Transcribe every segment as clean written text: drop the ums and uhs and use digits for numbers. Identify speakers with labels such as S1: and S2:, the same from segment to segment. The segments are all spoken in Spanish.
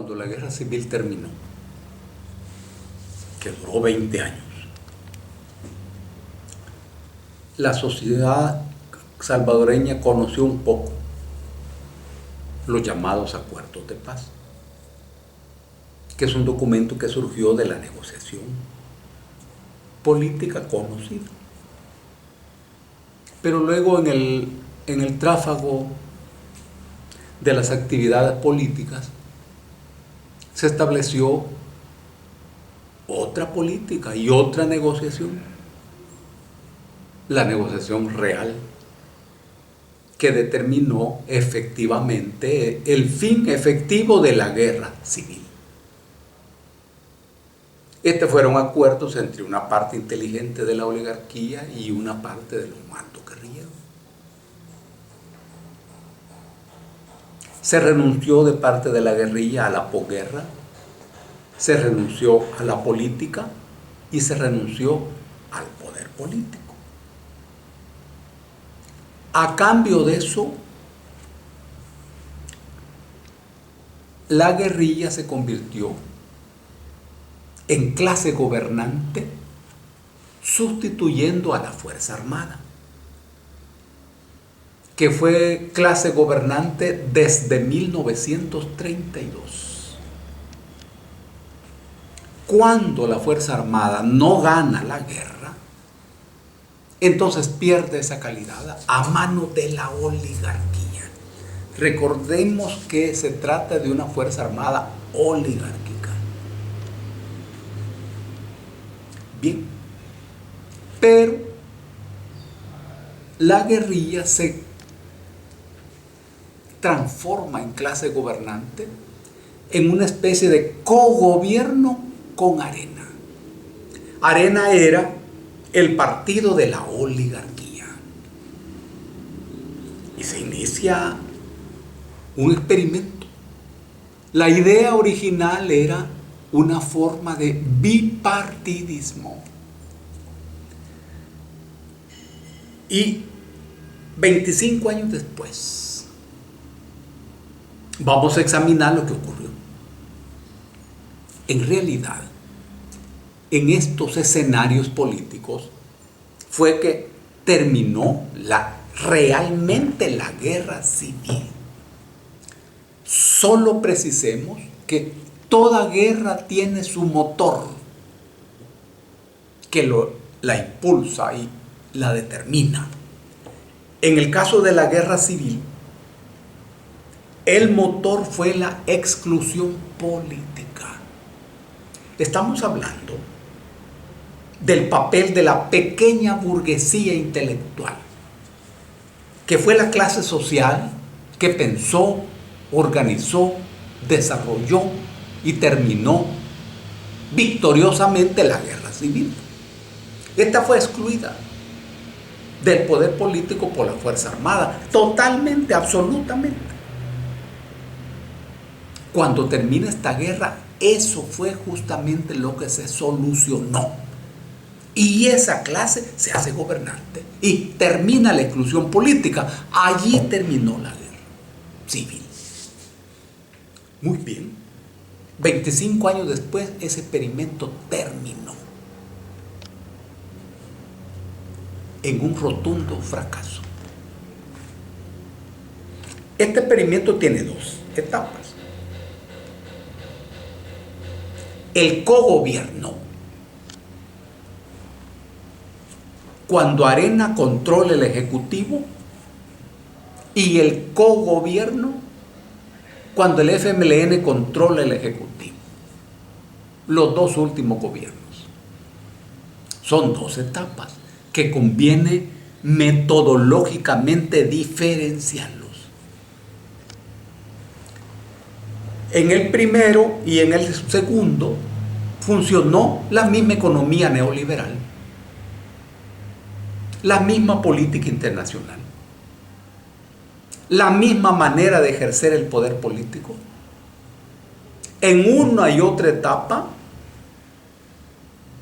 S1: cuando la guerra civil terminó, que duró 20 años, la sociedad salvadoreña conoció un poco los llamados acuerdos de paz, que es un documento que surgió de la negociación política conocida. Pero luego en el tráfago de las actividades políticas se estableció otra política y otra negociación, la negociación real, que determinó efectivamente el fin efectivo de la guerra civil. Estos fueron acuerdos entre una parte inteligente de la oligarquía y una parte de los mandos guerrilleros. Se renunció de parte de la guerrilla a la posguerra, se renunció a la política y se renunció al poder político. A cambio de eso, la guerrilla se convirtió en clase gobernante, sustituyendo a la Fuerza Armada, que fue clase gobernante desde 1932. Cuando la Fuerza Armada no gana la guerra, entonces pierde esa calidad a manos de la oligarquía. Recordemos que se trata de una Fuerza Armada oligárquica. Bien, pero la guerrilla se transforma en clase gobernante en una especie de cogobierno con Arena. Arena era el partido de la oligarquía. Y se inicia un experimento. La idea original era una forma de bipartidismo. Y 25 años después, vamos a examinar lo que ocurrió. En realidad, en estos escenarios políticos fue que terminó realmente la guerra civil. Solo precisemos que toda guerra tiene su motor que la impulsa y la determina. En el caso de la guerra civil, el motor fue la exclusión política. Estamos hablando del papel de la pequeña burguesía intelectual, que fue la clase social que pensó, organizó, desarrolló y terminó victoriosamente la guerra civil. Esta fue excluida del poder político por la Fuerza Armada, totalmente, absolutamente. Cuando termina esta guerra, eso fue justamente lo que se solucionó. Y esa clase se hace gobernante y termina la exclusión política. Allí terminó la guerra civil. Muy bien. 25 años después, ese experimento terminó en un rotundo fracaso. Este experimento tiene dos etapas. El cogobierno, cuando Arena controla el Ejecutivo, y el cogobierno, cuando el FMLN controla el Ejecutivo. Los dos últimos gobiernos. Son dos etapas que conviene metodológicamente diferenciarlos. En el primero y en el segundo funcionó la misma economía neoliberal, la misma política internacional, la misma manera de ejercer el poder político. En una y otra etapa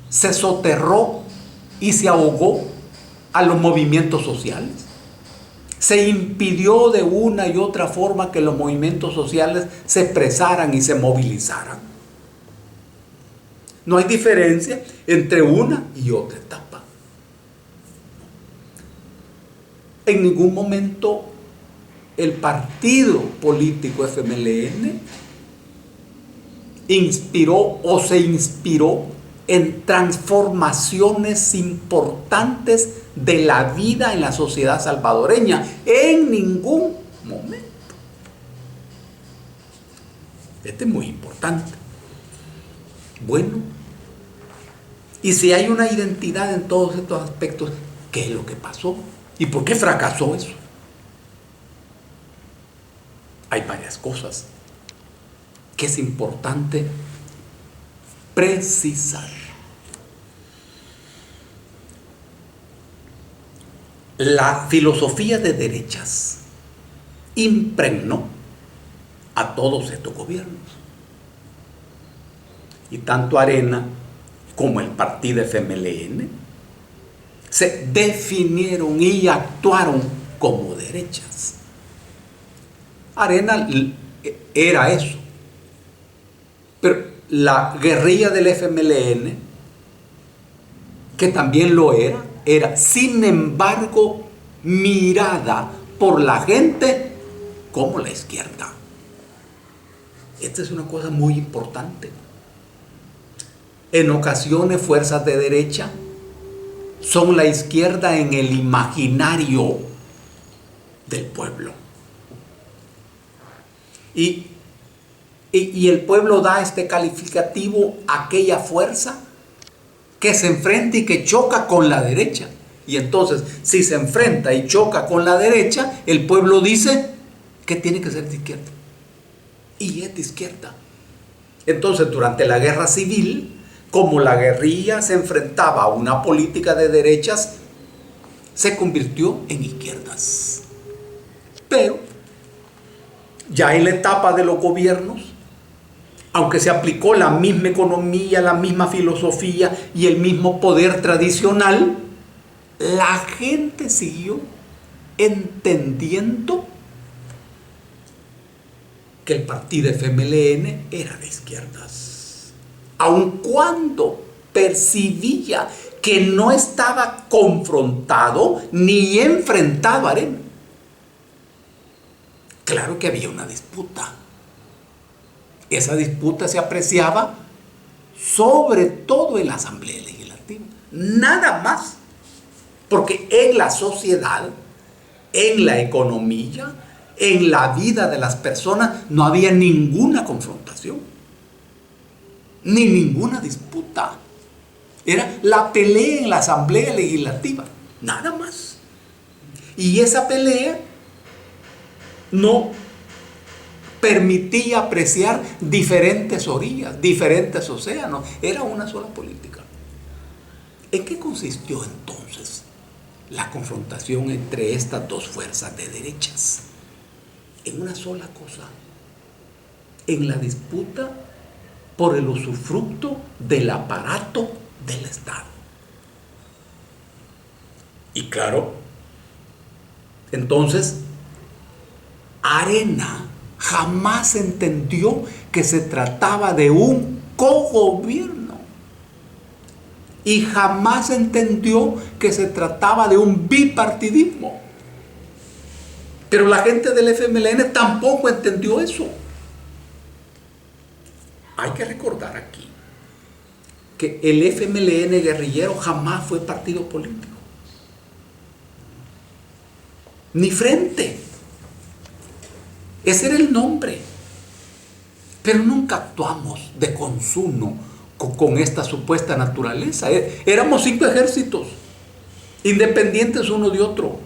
S1: se soterró y se ahogó a los movimientos sociales. Se impidió de una y otra forma que los movimientos sociales se expresaran y se movilizaran. No hay diferencia entre una y otra etapa. En ningún momento el partido político FMLN inspiró o se inspiró en transformaciones importantes de la vida en la sociedad salvadoreña. En ningún momento. Este es muy importante. Bueno, y si hay una identidad en todos estos aspectos, ¿qué es lo que pasó? ¿Y por qué fracasó eso? Hay varias cosas que es importante precisar. La filosofía de derechas impregnó a todos estos gobiernos. Y tanto Arena como el partido FMLN se definieron y actuaron como derechas. Arena era eso. Pero la guerrilla del FMLN, que también lo era sin embargo mirada por la gente como la izquierda. Esta es una cosa muy importante. En ocasiones fuerzas de derecha son la izquierda en el imaginario del pueblo. Y el pueblo da este calificativo a aquella fuerza que se enfrenta y que choca con la derecha. Y entonces, si se enfrenta y choca con la derecha, el pueblo dice que tiene que ser de izquierda. Y es de izquierda. Entonces, durante la guerra civil, como la guerrilla se enfrentaba a una política de derechas, se convirtió en izquierdas. Pero, ya en la etapa de los gobiernos, aunque se aplicó la misma economía, la misma filosofía y el mismo poder tradicional, la gente siguió entendiendo que el partido FMLN era de izquierdas, aun cuando percibía que no estaba confrontado ni enfrentado a Arena. Claro que había una disputa. Esa disputa se apreciaba sobre todo en la Asamblea Legislativa, nada más, porque en la sociedad, en la economía, en la vida de las personas no había ninguna confrontación, ni ninguna disputa. Era la pelea en la Asamblea Legislativa, nada más. Y esa pelea no permitía apreciar diferentes orillas, diferentes océanos. Era una sola política. ¿En qué consistió entonces la confrontación entre estas dos fuerzas de derechas? En una sola cosa: en la disputa por el usufructo del aparato del Estado. Y claro, entonces, Arena jamás entendió que se trataba de un cogobierno. Y jamás entendió que se trataba de un bipartidismo. Pero la gente del FMLN tampoco entendió eso. Hay que recordar aquí que el FMLN guerrillero jamás fue partido político, ni frente. Ese era el nombre. Pero nunca actuamos de consumo con esta supuesta naturaleza. Éramos 5 ejércitos, independientes uno de otro,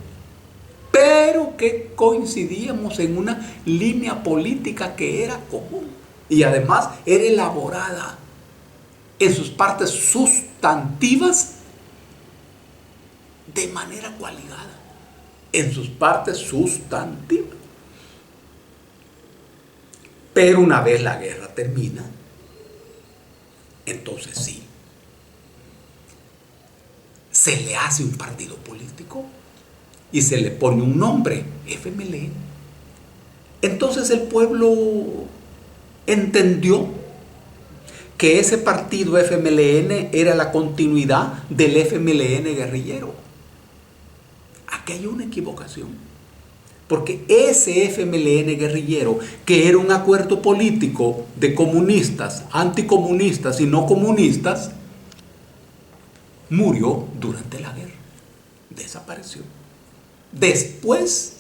S1: pero que coincidíamos en una línea política que era común y además era elaborada en sus partes sustantivas de manera coaligada. En sus partes sustantivas. Pero una vez la guerra termina, entonces sí, se le hace un partido político y se le pone un nombre, FMLN. Entonces el pueblo entendió que ese partido FMLN era la continuidad del FMLN guerrillero. Aquí hay una equivocación, porque ese FMLN guerrillero, que era un acuerdo político de comunistas, anticomunistas y no comunistas, murió durante la guerra, desapareció. Después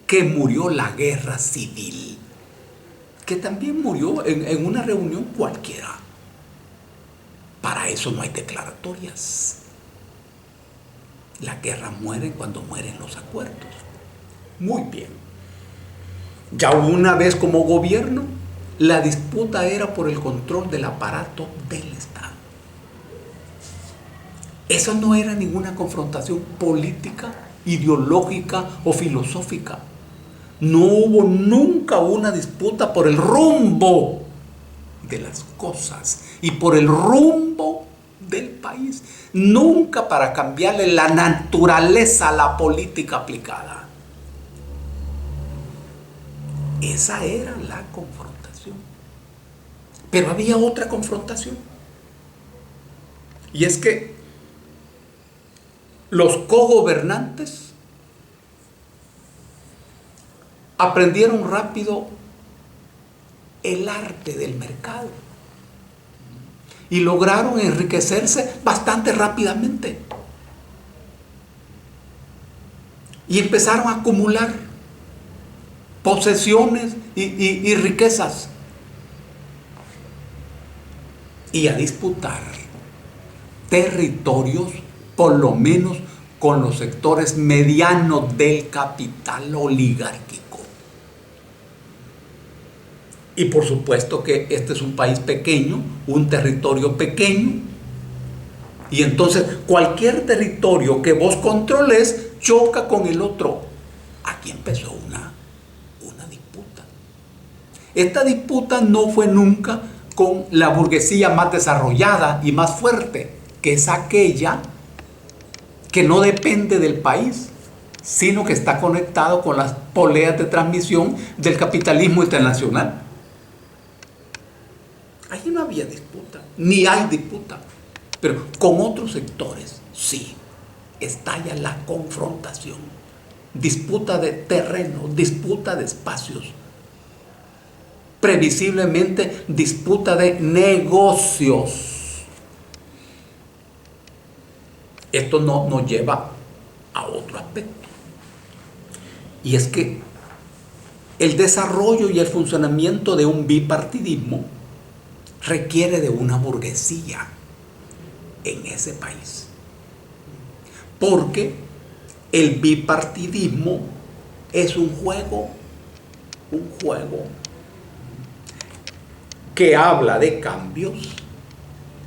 S1: que murió la guerra civil, que también murió en una reunión cualquiera. Para eso no hay declaratorias. La guerra muere cuando mueren los acuerdos. Muy bien. Ya una vez como gobierno, la disputa era por el control del aparato del Estado. Eso no era ninguna confrontación política, ideológica o filosófica. No hubo nunca una disputa por el rumbo de las cosas y por el rumbo del país. Nunca para cambiarle la naturaleza a la política aplicada. Esa era la confrontación. Pero había otra confrontación. Y es que los cogobernantes aprendieron rápido el arte del mercado y lograron enriquecerse bastante rápidamente. Y empezaron a acumular posesiones y riquezas. Y a disputar territorios, por lo menos con los sectores medianos del capital oligárquico. Y por supuesto que este es un país pequeño, un territorio pequeño. Y entonces cualquier territorio que vos controles choca con el otro. Aquí empezó una disputa. Esta disputa no fue nunca con la burguesía más desarrollada y más fuerte, que es aquella que no depende del país, sino que está conectado con las poleas de transmisión del capitalismo internacional. Allí no había disputa, ni hay disputa, pero con otros sectores sí estalla la confrontación, disputa de terreno, disputa de espacios, previsiblemente disputa de negocios. Esto nos lleva a otro aspecto, y es que el desarrollo y el funcionamiento de un bipartidismo requiere de una burguesía en ese país, porque el bipartidismo es un juego que habla de cambios,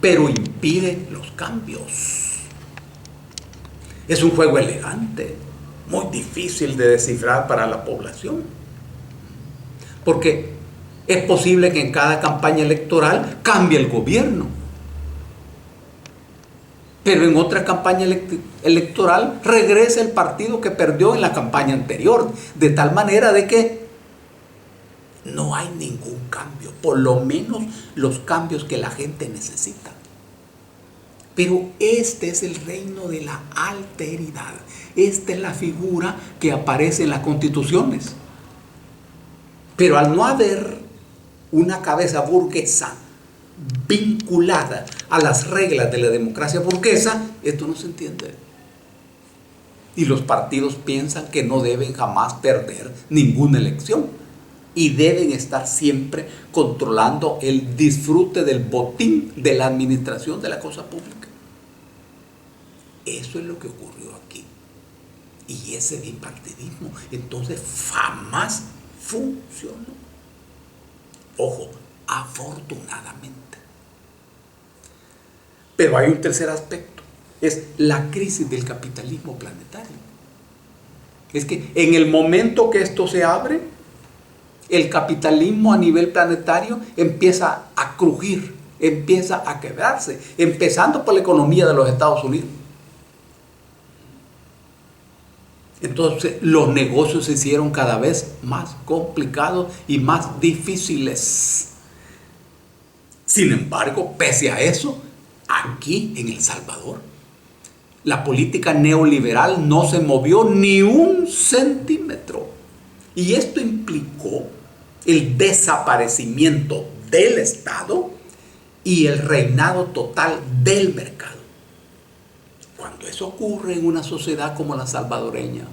S1: pero impide los cambios. Es un juego elegante, muy difícil de descifrar para la población, porque es posible que en cada campaña electoral cambie el gobierno, pero en otra campaña electoral regrese el partido que perdió en la campaña anterior, de tal manera de que no hay ningún cambio, por lo menos los cambios que la gente necesita. Pero este es el reino de la alteridad. Esta es la figura que aparece en las constituciones. Pero al no haber una cabeza burguesa vinculada a las reglas de la democracia burguesa, esto no se entiende. Y los partidos piensan que no deben jamás perder ninguna elección y deben estar siempre controlando el disfrute del botín de la administración de la cosa pública. Eso es lo que ocurrió aquí. Y ese bipartidismo entonces jamás funcionó. Ojo, afortunadamente. Pero hay un tercer aspecto, es la crisis del capitalismo planetario. Es que en el momento que esto se abre, el capitalismo a nivel planetario empieza a crujir, empieza a quebrarse, empezando por la economía de los Estados Unidos. Entonces los negocios se hicieron cada vez más complicados y más difíciles. Sin embargo, pese a eso, aquí en El Salvador, la política neoliberal no se movió ni un centímetro. Y esto implicó el desaparecimiento del Estado y el reinado total del mercado. Cuando eso ocurre en una sociedad como la salvadoreña,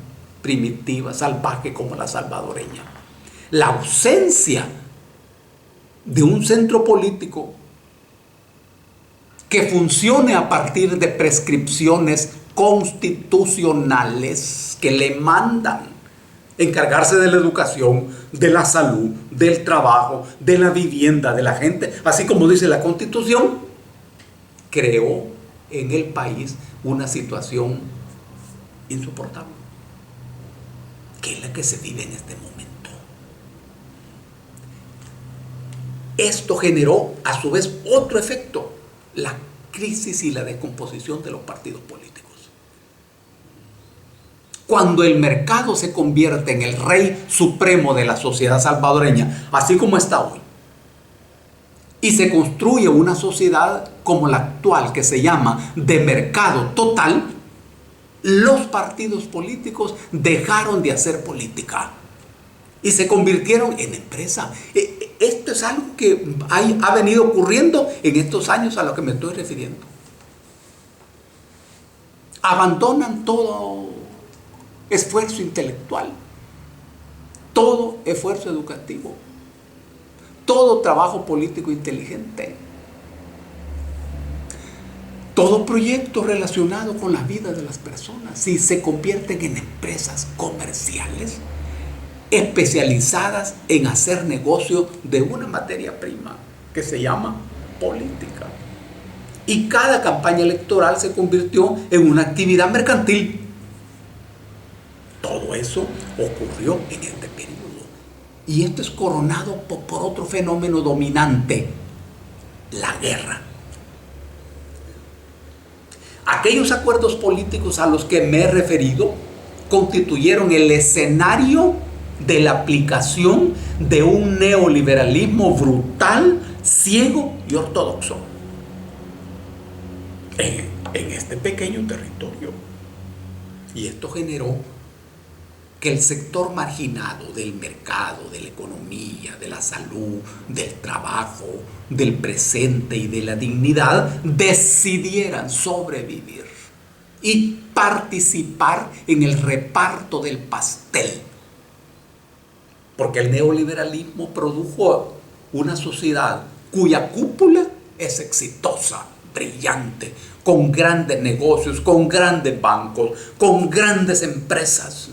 S1: primitiva, salvaje como la salvadoreña, la ausencia de un centro político que funcione a partir de prescripciones constitucionales que le mandan encargarse de la educación, de la salud, del trabajo, de la vivienda, de la gente, así como dice la Constitución, creó en el país una situación insoportable, que es la que se vive en este momento. Esto generó a su vez otro efecto, la crisis y la descomposición de los partidos políticos. Cuando el mercado se convierte en el rey supremo de la sociedad salvadoreña, así como está hoy, y se construye una sociedad como la actual que se llama de mercado total, los partidos políticos dejaron de hacer política y se convirtieron en empresa. Esto es algo que ha venido ocurriendo en estos años a lo que me estoy refiriendo. Abandonan todo esfuerzo intelectual, todo esfuerzo educativo, todo trabajo político inteligente, todo proyecto relacionado con la vida de las personas, si se convierten en empresas comerciales especializadas en hacer negocio de una materia prima que se llama política. Y cada campaña electoral se convirtió en una actividad mercantil. Todo eso ocurrió en este periodo. Y esto es coronado por otro fenómeno dominante, la guerra. Aquellos acuerdos políticos a los que me he referido constituyeron el escenario de la aplicación de un neoliberalismo brutal, ciego y ortodoxo en este pequeño territorio. Y esto generó que el sector marginado del mercado, de la economía, de la salud, del trabajo, del presente y de la dignidad decidieran sobrevivir y participar en el reparto del pastel. Porque el neoliberalismo produjo una sociedad cuya cúpula es exitosa, brillante, con grandes negocios, con grandes bancos, con grandes empresas.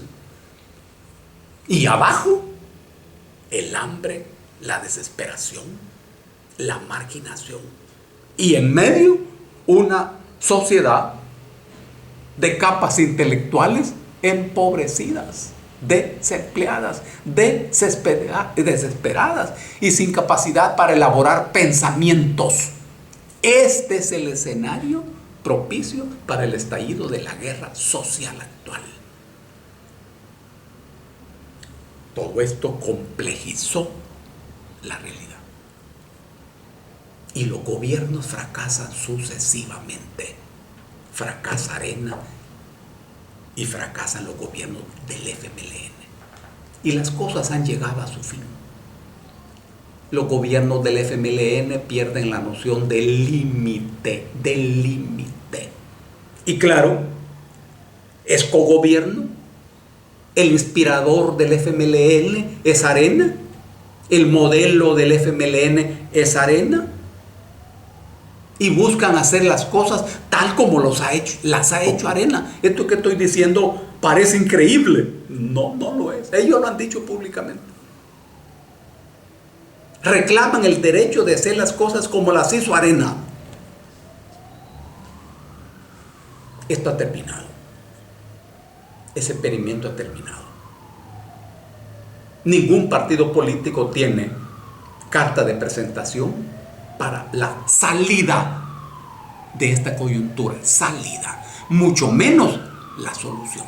S1: Y abajo, el hambre, la desesperación, la marginación. Y en medio, una sociedad de capas intelectuales empobrecidas, desempleadas, desesperadas y sin capacidad para elaborar pensamientos. Este es el escenario propicio para el estallido de la guerra social actual. Todo esto complejizó la realidad. Y los gobiernos fracasan sucesivamente. Fracasa Arena y fracasan los gobiernos del FMLN. Y las cosas han llegado a su fin. Los gobiernos del FMLN pierden la noción del límite, Y claro, es cogobierno. El inspirador del FMLN es Arena. El modelo del FMLN es Arena. Y buscan hacer las cosas tal como las ha hecho Arena. Esto que estoy diciendo parece increíble. No, no lo es. Ellos lo han dicho públicamente. Reclaman el derecho de hacer las cosas como las hizo Arena. Esto ha terminado. Ese experimento ha terminado. Ningún partido político tiene carta de presentación para la salida de esta coyuntura. Salida. Mucho menos la solución.